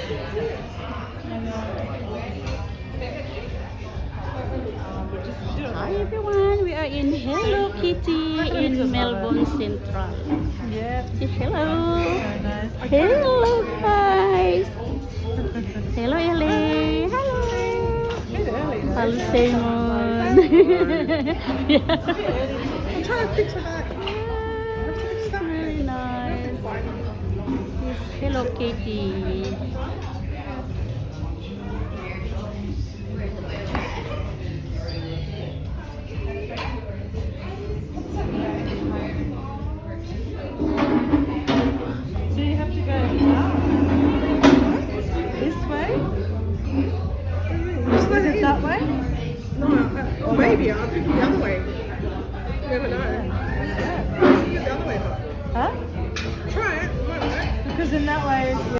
Hi everyone, we are in Hello Kitty in Melbourne Central. Yeah. Say hello. So nice. Hello guys. Hello Ellie. Hello. Bit early though. Hello Simon. Yeah. I'm trying to fix it back. It's very nice. It's Hello Kitty. So you have to go this way? Is it that way? No, or maybe I think the other way. You never know. The other way though. Huh? Try it. It might work. Because in that way